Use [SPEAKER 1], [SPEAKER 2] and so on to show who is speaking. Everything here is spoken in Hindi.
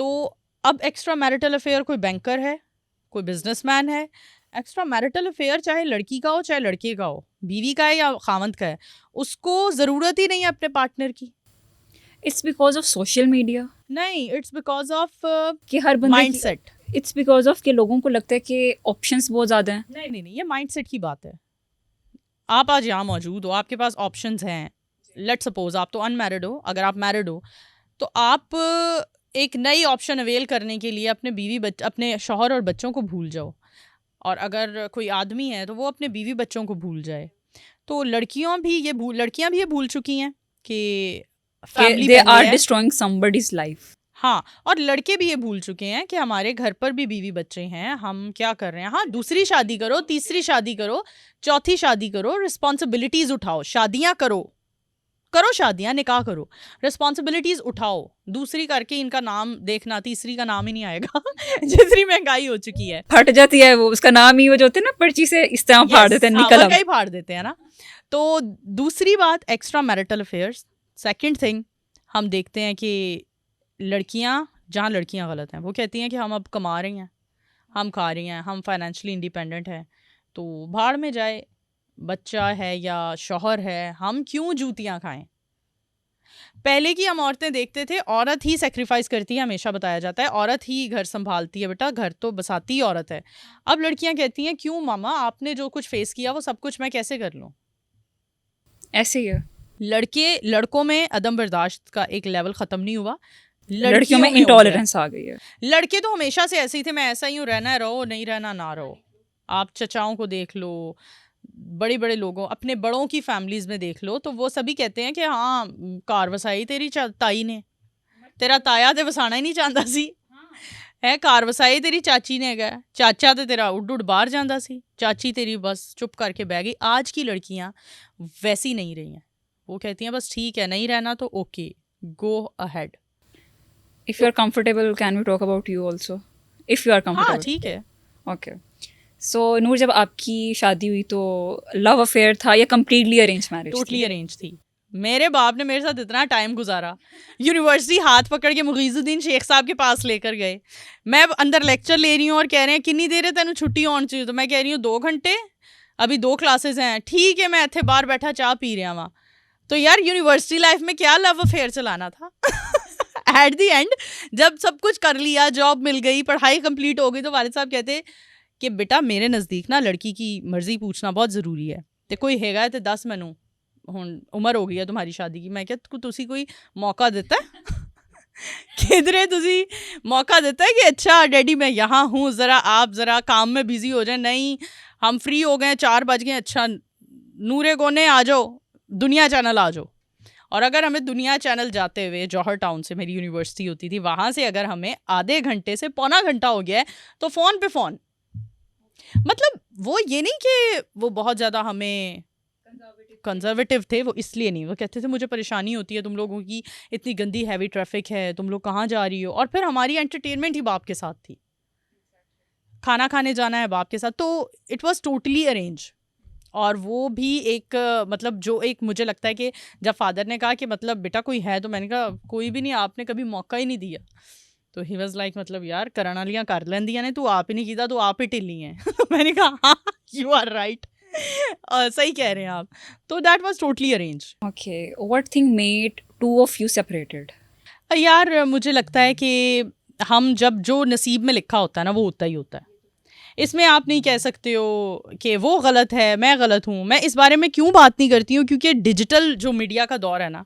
[SPEAKER 1] तो अब एक्स्ट्रा मैरिटल अफेयर कोई बैंकर है, कोई बिजनेसमैन है, एक्स्ट्रा मैरिटल अफेयर चाहे लड़की का हो चाहे लड़के का हो, बीवी का है या खामंद का है, उसको ज़रूरत ही नहीं है अपने पार्टनर की।
[SPEAKER 2] It's because of social media.
[SPEAKER 1] नहीं, इट्स बिकॉज ऑफ
[SPEAKER 2] कि हर बंदे
[SPEAKER 1] माइंडसेट।
[SPEAKER 2] इट्स बिकॉज ऑफ कि लोगों को लगता है कि ऑप्शंस बहुत ज़्यादा हैं।
[SPEAKER 1] नहीं नहीं नहीं, ये माइंडसेट की बात है। आप आज यहाँ मौजूद हो, आपके पास ऑप्शंस हैं। लेट सपोज आप तो अनमैरिड हो, अगर आप मैरिड हो तो आप एक नई ऑप्शन अवेल करने के लिए अपने शौहर और बच्चों को भूल जाओ, और अगर कोई आदमी है तो वो अपने बीवी बच्चों को भूल जाए। तो लड़कियां भी ये भूल चुकी हैं कि फैमिली
[SPEAKER 2] दे
[SPEAKER 1] पहले
[SPEAKER 2] आर
[SPEAKER 1] है।
[SPEAKER 2] Destroying somebody's life.
[SPEAKER 1] हाँ, और लड़के भी ये भूल चुके हैं कि हमारे घर पर भी बीवी बच्चे हैं, हम क्या कर रहे हैं। हाँ, दूसरी शादी करो, तीसरी शादी करो, चौथी शादी करो, रिस्पॉन्सिबिलिटीज उठाओ, शादियां करो शादियां, निकाह करो, रिस्पॉन्सिबिलिटीज उठाओ। दूसरी करके इनका नाम देखना, तीसरी का नाम ही नहीं आएगा जितनी महंगाई हो चुकी है।
[SPEAKER 2] फट जाती है वो, उसका नाम ही वो जो होते हैं ना, पर्ची से इस तरह फाड़ देते हैं, निकल
[SPEAKER 1] कई फाड़ देते हैं ना। तो दूसरी बात, extra marital affairs. Second thing, हम देखते हैं कि लड़कियां, जहाँ लड़कियां गलत हैं, वो कहती हैं कि हम अब कमा रही हैं, हम खा रही हैं, हम फाइनेंशियली इंडिपेंडेंट हैं, तो भाड़ में जाए, बच्चा है या शौहर है, हम क्यों जूतियाँ खाएं। पहले की हम औरतें देखते थे, औरत ही सेक्रीफाइस करती है, हमेशा बताया जाता है औरत ही घर संभालती है, बेटा घर तो बसाती ही औरत है। अब लड़कियां कहती हैं क्यों मामा, आपने जो कुछ फेस किया वो सब कुछ मैं कैसे कर लूं।
[SPEAKER 2] ऐसे ही है।
[SPEAKER 1] लड़कों में अदम बर्दाश्त का एक लेवल ख़त्म नहीं हुआ,
[SPEAKER 2] लड़कियों में इंटॉलरेंस आ गई है।
[SPEAKER 1] लड़के तो हमेशा से ऐसे ही थे, मैं ऐसा ही हूँ, रहना रहो, नहीं रहना ना रहो। आप चचाओं को देख लो, बड़े बड़े लोगों, अपने बड़ों की फैमिलीज में देख लो, तो वो सभी कहते हैं कि हाँ कार वसाई तेरी ताई ने, तेरा ताया ते वसाना ही नहीं चाहता सी है, कार वसाई तेरी चाची ने गया, चाचा तो तेरा उड़ उड़ बाहर जाता सी, चाची तेरी बस चुप करके बह गई। आज की लड़कियां वैसी नहीं रही हैं, वो कहती हैं बस ठीक है, नहीं रहना तो okay, go ahead.
[SPEAKER 2] If you are comfortable can we talk about you also, if you are comfortable.
[SPEAKER 1] हाँ ठीक है।
[SPEAKER 2] ओके, सो नूर, जब आपकी शादी हुई तो लव अफेयर था या completely arrange marriage?
[SPEAKER 1] Totally arrange थी। मेरे बाप ने मेरे साथ इतना टाइम गुजारा, यूनिवर्सिटी हाथ पकड़ के मुगीजुद्दीन शेख साहब के पास लेकर गए। मैं अंदर लेक्चर ले रही हूँ और कह रहे हैं कितनी देर है तेन छुट्टी होनी चाहिए, तो मैं कह रही हूँ 2 घंटे, अभी 2 क्लासेस हैं। ठीक है, मैं इतने बाहर बैठा चाह पी रहा वहाँ। तो यार यूनिवर्सिटी लाइफ में क्या लव अफेयर चलाना था एट दी एंड जब सब कुछ कर लिया, जॉब मिल गई, पढ़ाई कंप्लीट हो गई, तो वालिद साहब कहते कि बेटा मेरे नज़दीक ना लड़की की मर्जी पूछना बहुत ज़रूरी है, तो कोई हैगा तो दस मैनू, ਹੁਣ उम्र हो गई है तुम्हारी शादी की। मैं क्या तुसी कोई मौका देता है किधरे तुसी मौका देता है कि अच्छा डैडी मैं यहाँ हूँ, ज़रा आप ज़रा काम में बिजी हो जाए। नहीं, हम फ्री हो गए, 4 बज गए, अच्छा नूरे गोने आ जाओ, दुनिया चैनल आ जाओ। और अगर हमें दुनिया चैनल जाते हुए, जौहर टाउन से मेरी यूनिवर्सिटी होती थी, वहाँ से अगर हमें आधे घंटे से पौना घंटा हो गया है तो फ़ोन पे फ़ोन। मतलब वो ये नहीं कि वो बहुत ज़्यादा हमें कंजर्वेटिव थे, वो इसलिए नहीं, वो कहते थे मुझे परेशानी होती है, तुम लोगों की इतनी गंदी हैवी ट्रैफिक है, तुम लोग कहाँ जा रही हो। और फिर हमारी एंटरटेनमेंट ही बाप के साथ थी, खाना खाने जाना है बाप के साथ, तो इट वाज टोटली अरेंज। और वो भी एक मतलब जो एक मुझे लगता है कि जब फादर ने कहा कि मतलब बेटा कोई है, तो मैंने कहा कोई भी नहीं, आपने कभी मौका ही नहीं दिया। तो ही वाज लाइक मतलब यार करन वालियां कर लैंदियां ने, तू आप ही नहीं कीता, तो आप ही ढिल्ली हैं मैंने कहा हाँ यू आर राइट, सही कह रहे हैं आप। तो that was totally arrange.
[SPEAKER 2] Okay, what thing made two of you separated?
[SPEAKER 1] यार मुझे लगता है कि हम जब जो नसीब में लिखा होता है ना, वो होता ही होता है। इसमें आप नहीं कह सकते हो कि वो गलत है, मैं गलत हूँ। मैं इस बारे में क्यों बात नहीं करती हूँ, क्योंकि डिजिटल जो मीडिया का दौर है ना,